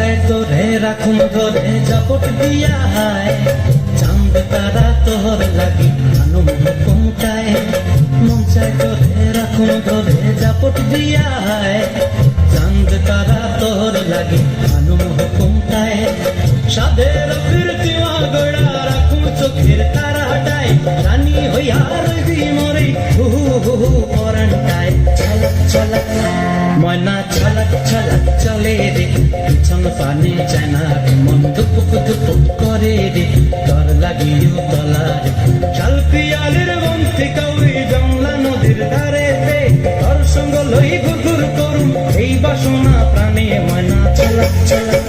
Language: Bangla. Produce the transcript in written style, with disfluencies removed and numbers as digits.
চায় তোরে রাখুন ধরে জাপট দিয়া হায় চাঁদ তারা তোর লাগি আনুম হুকুমটায় মন চায় তোরে রাখুন ধরে জাপট দিয়া হায় চাঁদ তারা তোর লাগি আনুম হুকুমটায় সাদের ফিরতিমা গড়া রাখুন চোখের তারাটায় রানী হইয়া রইবি মরে হু হু হু পরানটায় ছলক ছলক ময়না ছলক ছলক চলে রে পিছন পানি চায় না রে মন দুপুক দুপুক করে রে তোর লাগিও তলার শাল পিয়ালের বন্তি কাউরি জংলা নদীর ধারে রে তোর সঙ্গ লই ঘুর ঘুর করুম এই বাসনা প্রাণে ময়না ছলক ছলক